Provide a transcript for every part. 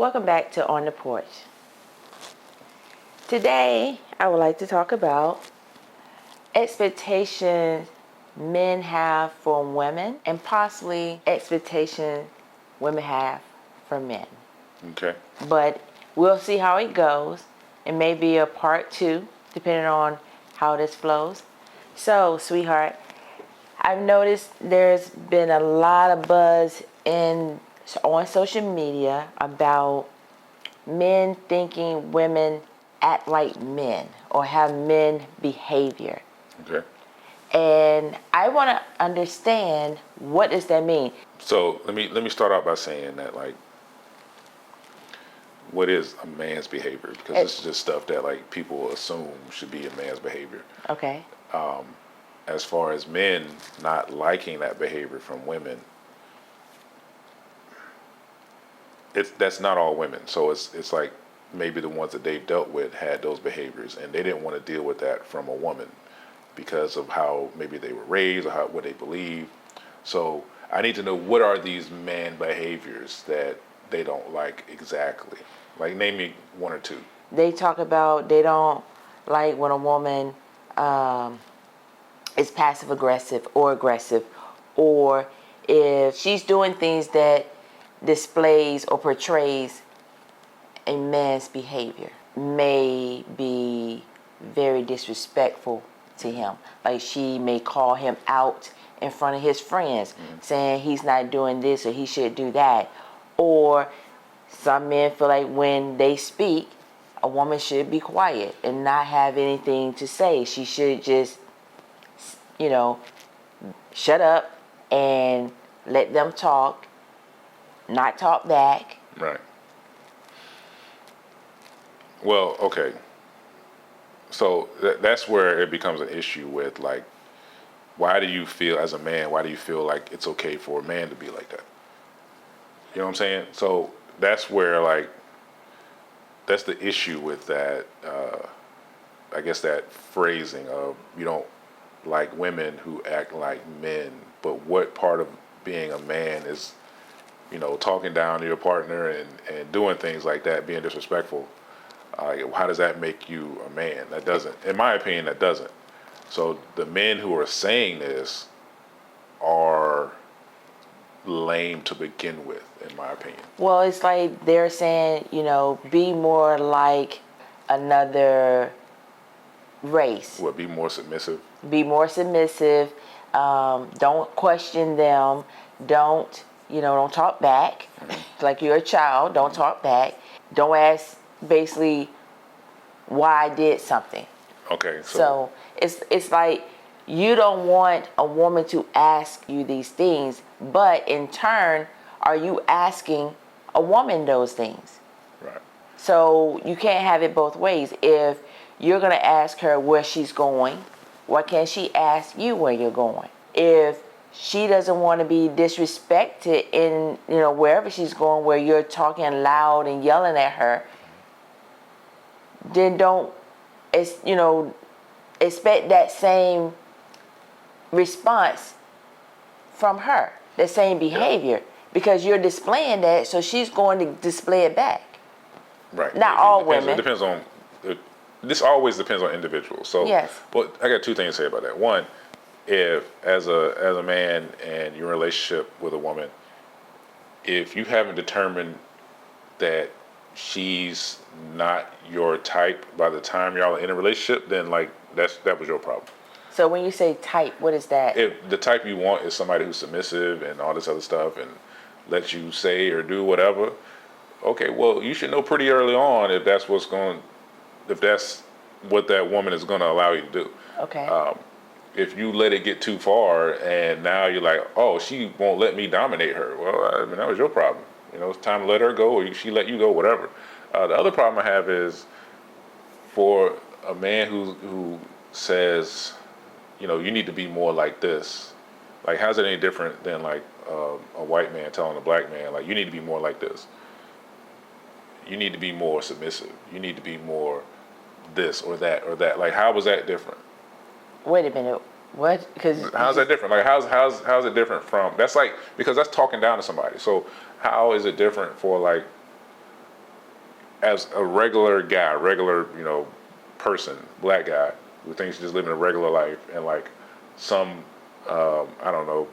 Welcome back to On the Porch. Today, I would like to talk about expectations men have from women and possibly expectations women have from men. Okay. But we'll see how it goes. It may be a part two, depending on how this flows. So, sweetheart, I've noticed there's been a lot of buzz on social media about men thinking women act like men or have men behavior. Okay. And I want to understand, what does that mean? So let me start out by saying that, like, what is a man's behavior? Because this is just stuff that, like, people assume should be a man's behavior. Okay. As far as men not liking that behavior from women, that's not all women. So it's like maybe the ones that they've dealt with had those behaviors, and they didn't want to deal with that from a woman because of how maybe they were raised or what they believe. So I need to know, what are these man behaviors that they don't like exactly? Like, name me one or two. They talk about they don't like when a woman is passive aggressive, or if she's doing things that displays or portrays a man's behavior, may be very disrespectful to him. Like, she may call him out in front of his friends, saying he's not doing this or he should do that. Or some men feel like when they speak, a woman should be quiet and not have anything to say. She should just, shut up and let them talk, not talk back. Right. Well, okay. So that's where it becomes an issue with, like, why do you feel, as a man, why do you feel like it's okay for a man to be like that? You know what I'm saying? So that's where, like, that's the issue with that, I guess, that phrasing of, you don't like women who act like men. But what part of being a man is, talking down to your partner and doing things like that, being disrespectful? How does that make you a man? That doesn't, in my opinion, that doesn't. So the men who are saying this are lame to begin with, in my opinion. Well, it's like they're saying, be more like another race. What, be more submissive? Be more submissive. Don't question them. Don't talk back. Like you're a child. Don't talk back. Don't ask, basically, why I did something. Okay. So it's like you don't want a woman to ask you these things, but in turn, are you asking a woman those things? Right. So you can't have it both ways. If you're going to ask her where she's going, why can't she ask you where you're going? If she doesn't want to be disrespected in, wherever she's going, where you're talking loud and yelling at her, then don't, expect that same response from her, the same behavior, because you're displaying that, so she's going to display it back. Right. Not all women. It depends on. This always depends on individuals. So, yes. But I got two things to say about that. One, if as a man and you're in a relationship with a woman, if you haven't determined that she's not your type by the time y'all are in a relationship, then, like, that was your problem. So when you say type, what is that? If the type you want is somebody who's submissive and all this other stuff and lets you say or do whatever, okay, well, you should know pretty early on if that's what that woman is going to allow you to do. Okay. If you let it get too far and now you're like, oh, she won't let me dominate her. Well, I mean, that was your problem. It's time to let her go, or she let you go, whatever. The other problem I have is for a man who says, you need to be more like this. Like, how's it any different than, like, a white man telling a black man, like, you need to be more like this. You need to be more submissive. You need to be more this or that or that. Like, how was that different? Wait a minute. What? Because how's that different? Like, how's it different from? That's like, because that's talking down to somebody. So how is it different for, like, as a regular guy, regular, person, black guy who thinks he's just living a regular life, and like some, I don't know,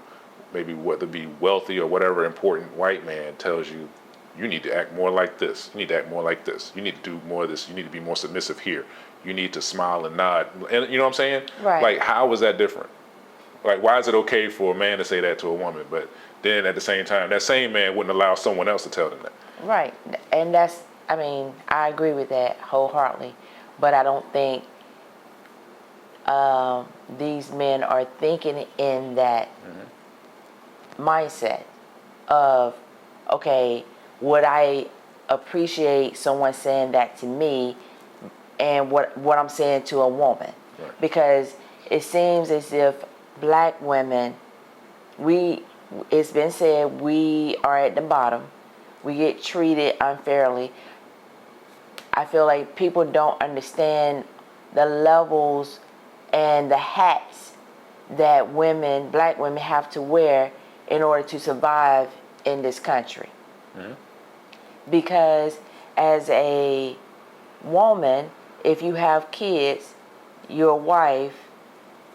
maybe whether it be wealthy or whatever important white man tells you, you need to act more like this. You need to act more like this. You need to do more of this. You need to be more submissive here. You need to smile and nod. And you know what I'm saying? Right. Like, how is that different? Like, why is it okay for a man to say that to a woman, but then at the same time, that same man wouldn't allow someone else to tell them that? Right. And I agree with that wholeheartedly. But I don't think these men are thinking in that mindset of, okay, would I appreciate someone saying that to me and what I'm saying to a woman? Right. Because it seems as if black women, it's been said, we are at the bottom. We get treated unfairly. I feel like people don't understand the levels and the hats that black women have to wear in order to survive in this country. Mm-hmm. Because as a woman, if you have kids, you're a wife,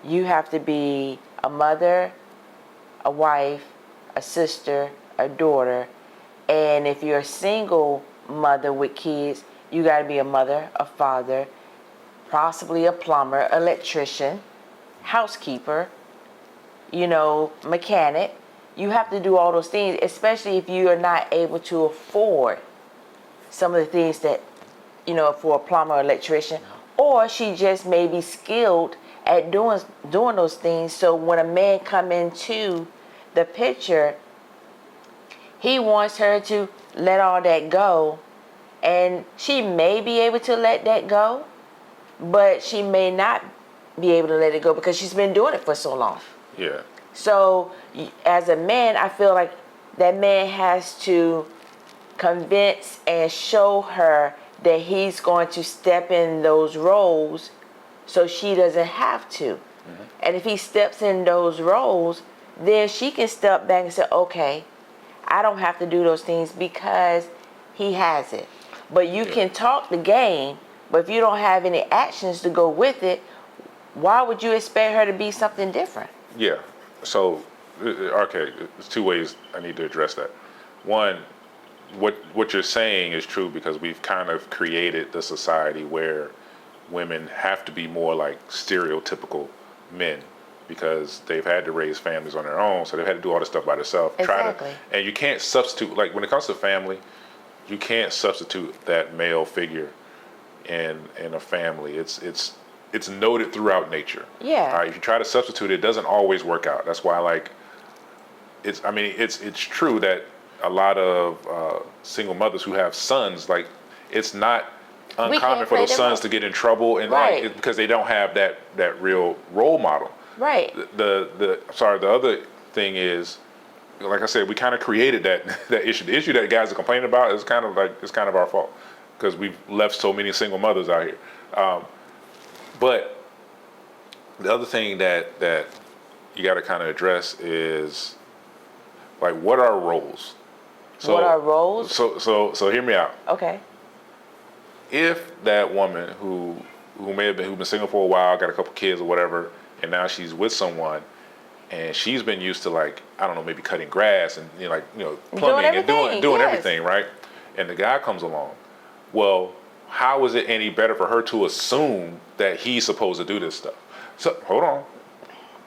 you have to be a mother, a wife, a sister, a daughter. And if you're a single mother with kids, you got to be a mother, a father, possibly a plumber, electrician, housekeeper, mechanic. You have to do all those things, especially if you are not able to afford some of the things that, for a plumber or electrician, or she just may be skilled at doing those things. So when a man come into the picture, he wants her to let all that go, and she may be able to let that go, but she may not be able to let it go because she's been doing it for so long. Yeah. So as a man, I feel like that man has to convince and show her that he's going to step in those roles so she doesn't have to. Mm-hmm. And if he steps in those roles, then she can step back and say, okay, I don't have to do those things because he has it. But you can talk the game, but if you don't have any actions to go with it, why would you expect her to be something different? Yeah. So, okay, there's two ways I need to address that. One, what you're saying is true because we've kind of created the society where women have to be more like stereotypical men because they've had to raise families on their own, so they've had to do all this stuff by themselves. Exactly. And you can't substitute, like when it comes to family, you can't substitute that male figure in a family. It's noted throughout nature. Yeah. If you try to substitute it, it doesn't always work out. That's why, it's true that a lot of single mothers who have sons, it's not uncommon for those sons to get in trouble and right. because they don't have that real role model. Right. The other thing is, like I said, we kind of created that issue. The issue that guys are complaining about is kind of our fault because we've left so many single mothers out here. But the other thing that you got to kind of address is what are roles? So, what are roles? So hear me out. Okay. If that woman who's been single for a while, got a couple kids or whatever, and now she's with someone, and she's been used to I don't know, maybe cutting grass and plumbing and doing everything, right? And the guy comes along. Well, how is it any better for her to assume that he's supposed to do this stuff? So hold on.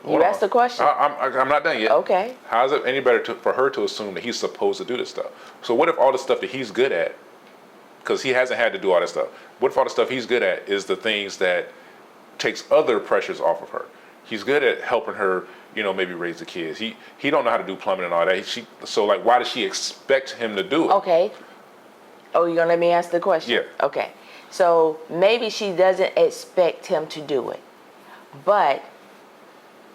You asked the question. I'm not done yet. Okay. How is it any better for her to assume that he's supposed to do this stuff? So what if all the stuff that he's good at, because he hasn't had to do all that stuff, what if all the stuff he's good at is the things that takes other pressures off of her? He's good at helping her, maybe raise the kids. He don't know how to do plumbing and all that. So why does she expect him to do it? Okay. Oh, you're gonna let me ask the question? Yeah. Okay. So maybe she doesn't expect him to do it, but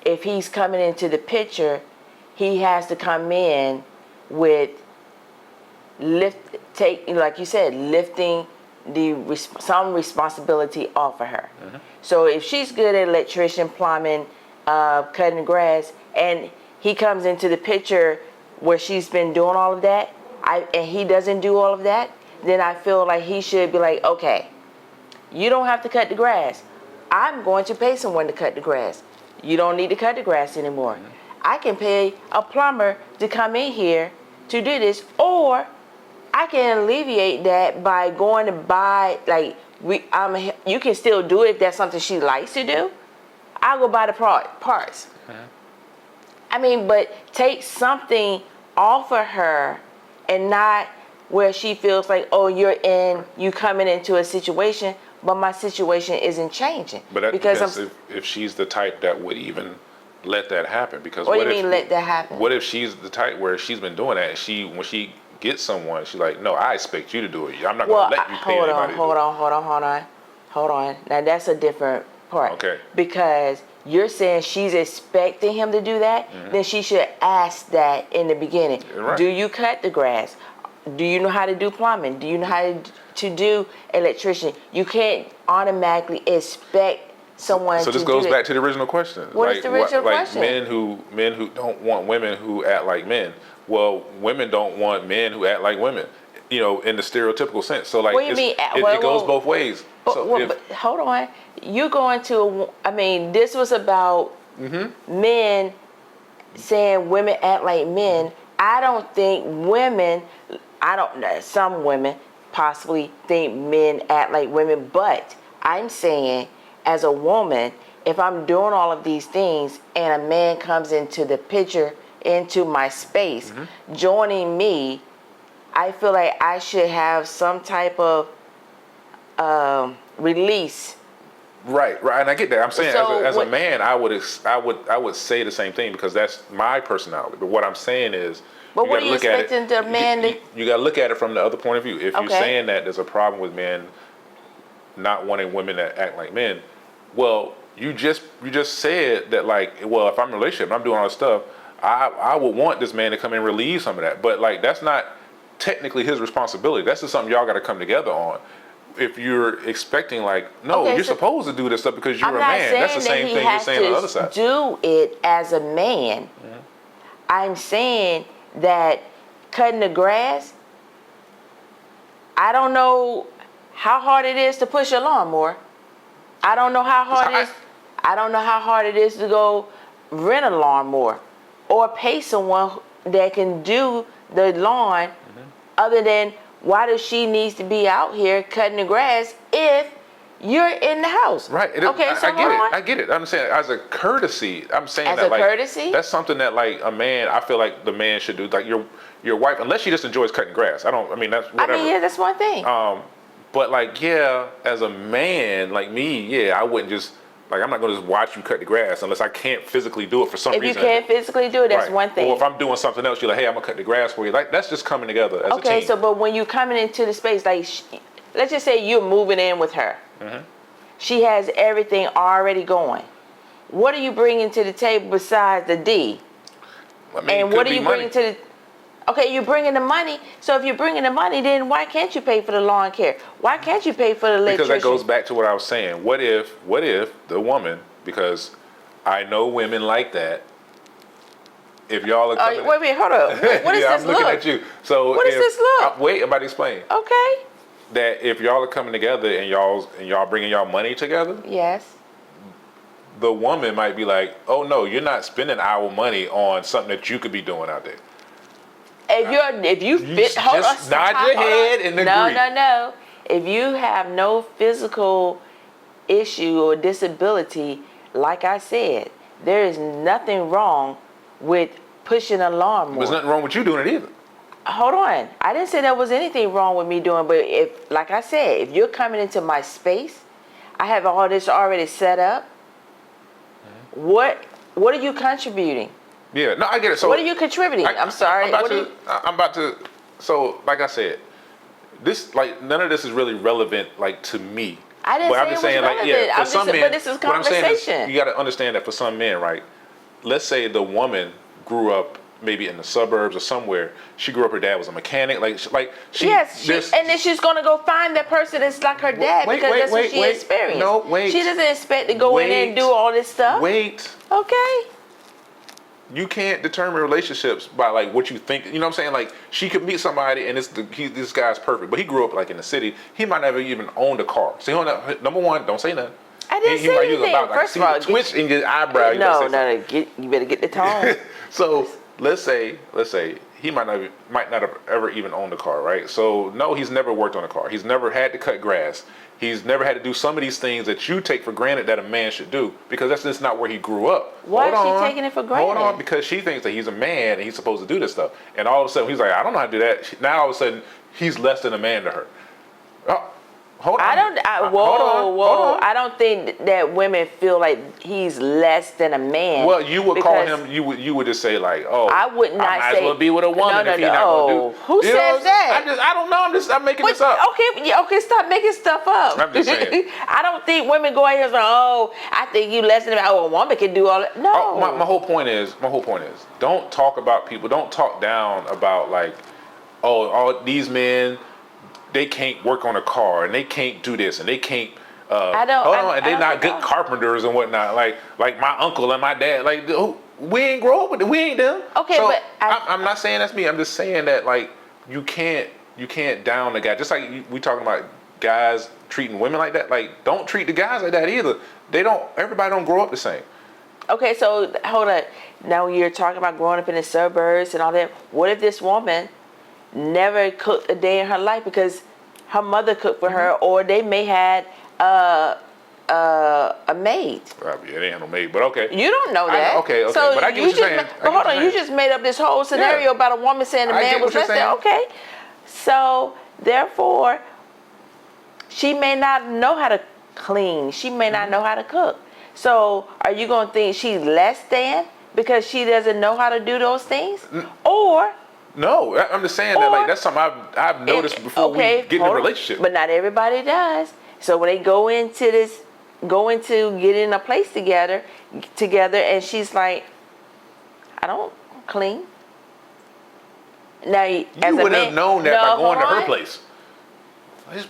if he's coming into the picture, he has to come in with like you said, lifting some responsibility off of her. Mm-hmm. So if she's good at electrician, plumbing, cutting grass, and he comes into the picture where she's been doing all of that, and he doesn't do all of that, then I feel like he should be like, okay, you don't have to cut the grass. I'm going to pay someone to cut the grass. You don't need to cut the grass anymore. I can pay a plumber to come in here to do this, or I can alleviate that by going to buy, like, you can still do it if that's something she likes to do. I'll go buy the parts. I mean, but take something off of her and not where she feels like, oh, you coming into a situation, but my situation isn't changing. But that depends if she's the type that would even let that happen. Because what do you mean let that happen? What if she's the type where she's been doing that, and when she gets someone, she's like, no, I expect you to do it. I'm not going to let you pay anybody to do it. Hold on. Now that's a different part. Okay. Because you're saying she's expecting him to do that, then she should ask that in the beginning. Right. Do you cut the grass? Do you know how to do plumbing? Do you know how to do electrician? You can't automatically expect someone to do it. So this goes back to the original question. What is the original question? Men who don't want women who act like men. Well, women don't want men who act like women. You know, in the stereotypical sense. So like, what do you mean? It goes both ways. But hold on. You're going to, this was about men saying women act like men. I don't think some women possibly think men act like women, but I'm saying as a woman, if I'm doing all of these things and a man comes into the picture, into my space, joining me, I feel like I should have some type of release. Right, and I get that. I'm saying So as a man, I would say the same thing because that's my personality. But what I'm saying is, but what are you expecting the man to? You got to look at it from the other point of view. If you're saying that there's a problem with men not wanting women that act like men, well, you just said that, like, well, if I'm in a relationship and I'm doing all this stuff, I would want this man to come in and relieve some of that. But like, that's not technically his responsibility. That's just something y'all got to come together on. If you're expecting, like, no, you're supposed to do this stuff because you're a man. That's the same thing you're saying on the other side. Do it as a man. I'm saying that cutting the grass, I don't know how hard it is to push a lawnmower. I don't know how hard it is to go rent a lawnmower or pay someone that can do the lawn, other than why does she needs to be out here cutting the grass if you're in the house? Right. I get it. I'm saying as a courtesy. I'm saying as that, a like, courtesy? That's something that, like, a man, I feel like the man should do. Like your wife, unless she just enjoys cutting grass. That's whatever. Yeah, that's one thing. But like, yeah, as a man like me, I wouldn't just, like, I'm not gonna just watch you cut the grass unless I can't physically do it for some reason. If you can't physically do it, that's one thing. Or if I'm doing something else, you're like, hey, I'm gonna cut the grass for you. Like, that's just coming together as a team. Okay, so but when you coming into the space, like, let's just say you're moving in with her. She has everything already going. What are you bringing to the table besides the D? And what are you bringing to the? Okay, you're bringing the money. So if you're bringing the money, then why can't you pay for the lawn care? Why can't you pay for the electrician? Because that goes back to what I was saying. What if the woman, because I know women like that, if y'all are coming... wait, hold up. What is this I'm looking at you. So what is this look? Wait, I'm about to explain. Okay. That if y'all are coming together and y'all bringing y'all money together... Yes. The woman might be like, oh no, you're not spending our money on something that you could be doing out there. If you fit, just nod your head and agree. No. If you have no physical issue or disability, like I said, there is nothing wrong with pushing a lawnmower. There's nothing wrong with you doing it either. Hold on. I didn't say there was anything wrong with me doing, but if, like I said, if you're coming into my space, I have all this already set up. What are you contributing? Yeah, no, I get it. So what are you contributing? I'm sorry. I'm about to. So, like I said, this, like, none of this is really relevant, like, to me. I didn't say it was relevant. For some men, but this is conversation. What I'm saying is, you got to understand that for some men, right? Let's say the woman grew up maybe in the suburbs or somewhere. She grew up. Her dad was a mechanic. Yes, and then she's gonna go find that person that's like her dad because that's what she experienced. No, wait. She doesn't expect to go in there and do all this stuff. Wait. Okay. you can't determine relationships by like what you think. You know what I'm saying? Like she could meet somebody and this guy's perfect, but he grew up like in the city. He might never even owned a car. So number one, don't say nothing. I didn't say anything. First of all, twitch in your eyebrow. You better get the tone. So let's say he might not have ever even owned a car, right? So no, he's never worked on a car. He's never had to cut grass. He's never had to do some of these things that you take for granted that a man should do, because that's just not where he grew up. Why is she taking it for granted? Hold on, because she thinks that he's a man and he's supposed to do this stuff. And all of a sudden he's like, I don't know how to do that. Now all of a sudden he's less than a man to her. Oh, hold on. Whoa. I don't think that women feel like he's less than a man. Well, you would call him. You would just say like, oh, I would not I might say. as well be with a woman if he's not gonna do. Who says that? I don't know. I'm making this up. Okay, stop making stuff up. I'm just saying. I don't think women go out here and say, oh, I think you less than a man. Oh, a woman can do all that. No. My whole point is, don't talk about people. Don't talk down about like, oh, all these men, they can't work on a car and they can't do this and they can't. And they're not good carpenters and whatnot. Like my uncle and my dad. Like we ain't grow up with it. We ain't them. Okay, so but I'm not saying that's me. I'm just saying that like you can't down the guy. Just like we talking about guys treating women like that. Like don't treat the guys like that either. Everybody don't grow up the same. Okay, so hold on. Now you're talking about growing up in the suburbs and all that. What if this woman never cooked a day in her life because her mother cooked for her, or they may had a maid? Probably, it ain't no maid, but okay. You don't know that. Okay. So but I get what you're saying. But hold on, you just made up this whole scenario about a woman saying a man was less than. Okay, so therefore, she may not know how to clean. She may not know how to cook. So are you going to think she's less than because she doesn't know how to do those things? Or no, I'm just saying that like that's something I've noticed before we get in a relationship. But not everybody does. So when they go into getting a place together, and she's like, I don't clean. Now, you would have known that by going to her place. This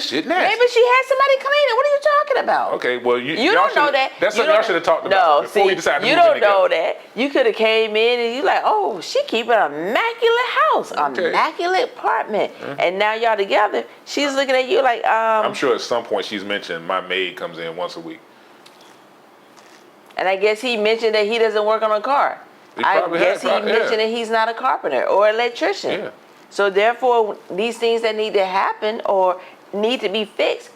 shit nasty. Maybe she had somebody clean it. What are you talking about? Okay, well you don't know that. That's something y'all should have talked about before we decided to move in together. You don't know that. You could have came in and you like, oh, she keep an immaculate house, immaculate apartment, and now y'all together. She's looking at you like, I'm sure at some point she's mentioned my maid comes in once a week. And I guess he mentioned that he doesn't work on a car. I guess he mentioned that he's not a carpenter or electrician. Yeah. So therefore, these things that need to happen or need to be fixed,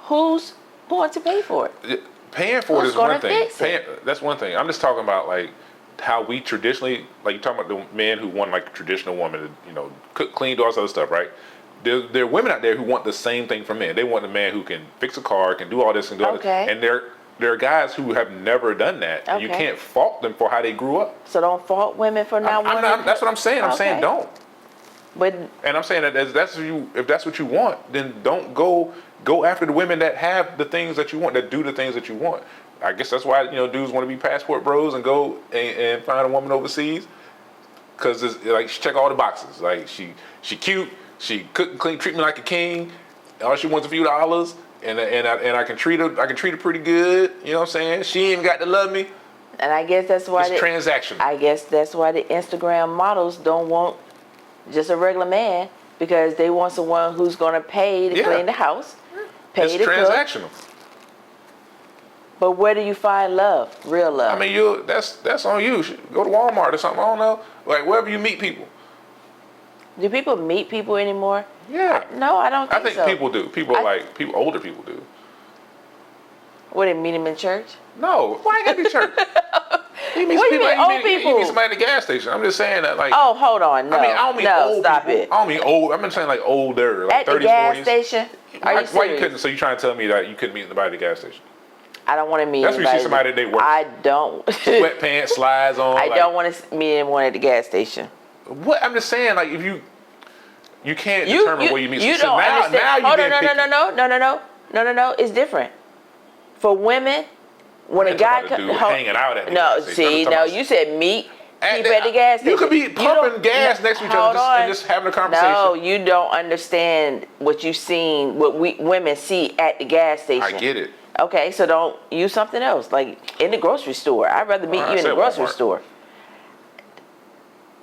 who's going to pay for it? Paying for it is one thing. That's one thing. I'm just talking about like how we traditionally, like you're talking about the men who want like a traditional woman to, cook, clean, do all this other stuff, right? There are women out there who want the same thing from men. They want a man who can fix a car, can do all this and do all this. And there are guys who have never done that. And you can't fault them for how they grew up. So don't fault women for not wanting. That's what I'm saying. I'm saying don't. And I'm saying that if that's what you want, then don't go after the women that have the things that you want, that do the things that you want. I guess that's why dudes want to be passport bros and go and find a woman overseas, because it's like she check all the boxes. Like she cute, she cook and clean, treat me like a king. All she wants a few dollars, and I can treat her pretty good. You know what I'm saying? She ain't even got to love me. And I guess that's why it's transactional. I guess that's why the Instagram models don't want just a regular man, because they want someone who's going to pay to clean the house, pay to cook. It's transactional. But where do you find love, real love? I mean, that's on you. Go to Walmart or something. I don't know, like wherever you meet people. Do people meet people anymore? Yeah. No, I don't think so. I think people do. Older people do. What, they meet them in church? No, why ain't gotta be church? He meets people. He meets somebody at the gas station. I'm just saying that, like. Oh, hold on. No. I mean, I don't mean old stop people. it. I don't mean old. I'm saying like older, like 30s, 40s. At the gas station? Are you serious? Why you couldn't? So you trying to tell me that you couldn't meet anybody at the gas station? I don't want to meet That's anybody. That's when you see somebody that they work. I don't. Sweatpants, slides on. I don't want to meet anyone at the gas station. What? I'm just saying, like, if you can't determine where you meet. You don't understand. Now no. It's different. For women, when a guy hanging out at the gas station. You said meet people at the gas station. You could be pumping gas next to each other and just having a conversation. No, you don't understand what you've seen, what women see at the gas station. I get it. Okay, so don't use something else, like in the grocery store. I'd rather meet you in the grocery store.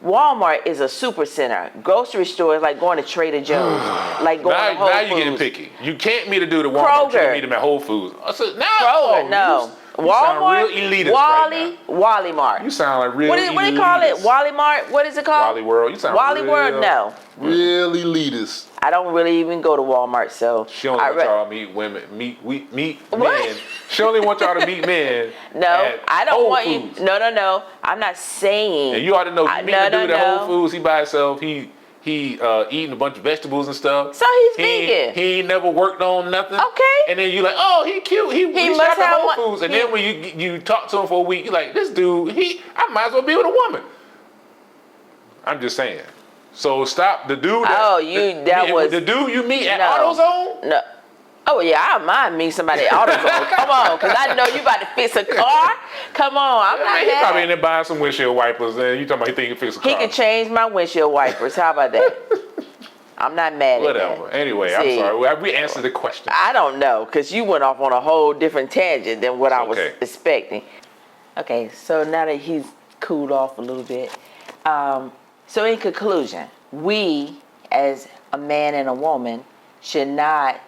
Walmart is a super center. Grocery store is like going to Trader Joe's, like going to Whole Now Foods. you're getting picky. You can't meet a dude at Walmart. You Kroger. can meet him at Whole Foods. So now, Kroger, no. You Walmart, sound real elitist Wally, right Wally Mart. now. You sound like real What do they call it? elitist. Wally Mart? What is it called? Wally World. You sound Wally real, World? No. Real elitist. I don't really even go to Walmart, so. She only wants y'all to meet women, meet What? men. She only wants y'all to meet men. No, at I don't Whole want Foods. you. No. I'm not saying. And you ought to know, you meet the dude at Whole no. Foods, he by himself, he eating a bunch of vegetables and stuff. So he's vegan. He ain't never worked on nothing. Okay. And then you like, oh, he cute. He must shop at have Whole one- Foods. And then when you talk to him for a week, you like, this dude, I might as well be with a woman. I'm just saying. So stop the dude. The dude you meet at AutoZone. No. Oh yeah, I don't mind meeting somebody at AutoZone. Come on, cause I know you about to fix a car. Come on, I'm not He mad. probably in there buying some windshield wipers, and you talking about he think he can fix a car. He can change my windshield wipers. How about that? I'm not mad Whatever. at that. Anyway, See, I'm sorry. We answered the question. I don't know, cause you went off on a whole different tangent than what I was expecting. Okay, so now that he's cooled off a little bit, so in conclusion, we as a man and a woman should not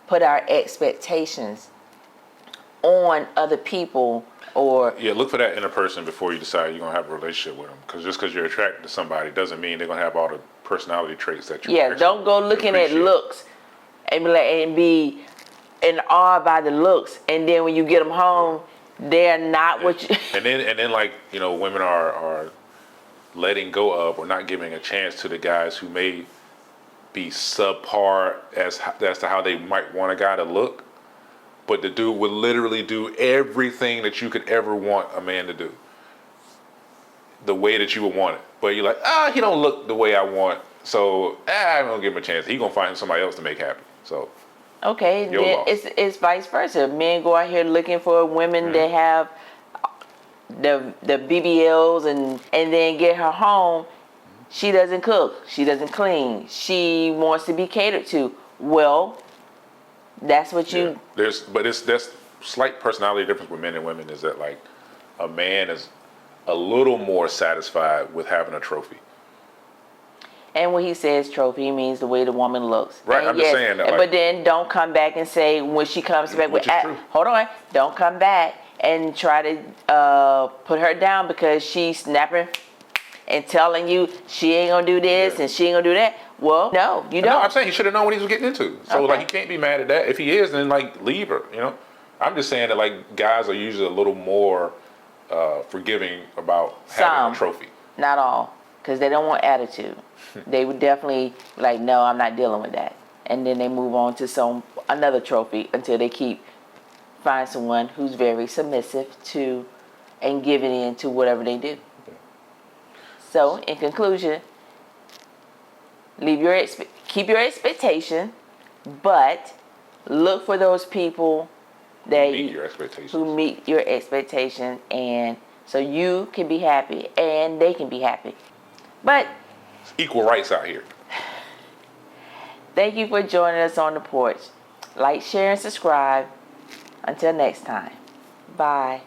put our expectations on other people or look for that in a person before you decide you're gonna have a relationship with them. Because just because you're attracted to somebody doesn't mean they're gonna have all the personality traits that you. don't go looking at looks and be in awe by the looks, and then when you get them home, they're not what you. and then like women are letting go of or not giving a chance to the guys who may be subpar as to how they might want a guy to look, but the dude would literally do everything that you could ever want a man to do, the way that you would want it. But you're like, he don't look the way I want, so I'm gonna give him a chance. He gonna find somebody else to make happy. So okay, then it's vice versa. Men go out here looking for women that have the BBLs and then get her home. She doesn't cook. She doesn't clean. She wants to be catered to. Well, that's what you. There's slight personality difference with men and women is that like a man is a little more satisfied with having a trophy. And when he says trophy, he means the way the woman looks. Right, and I'm just saying that. But then don't come back and say when she comes back with. Hold on, don't come back and try to put her down because she's snapping and telling you she ain't gonna do this and she ain't gonna do that. Well, no, you don't. No, I'm saying he should have known what he was getting into. So like he can't be mad at that. If he is, then like leave her. I'm just saying that like guys are usually a little more forgiving about having a trophy. Not all, because they don't want attitude. They would definitely like, no, I'm not dealing with that, and then they move on to another trophy until they find someone who's very submissive to and giving in to whatever they do. So, in conclusion, keep your expectation, but look for those people that who meet your expectation, and so you can be happy and they can be happy. But it's equal rights out here. Thank you for joining us on the porch. Like, share, and subscribe. Until next time. Bye.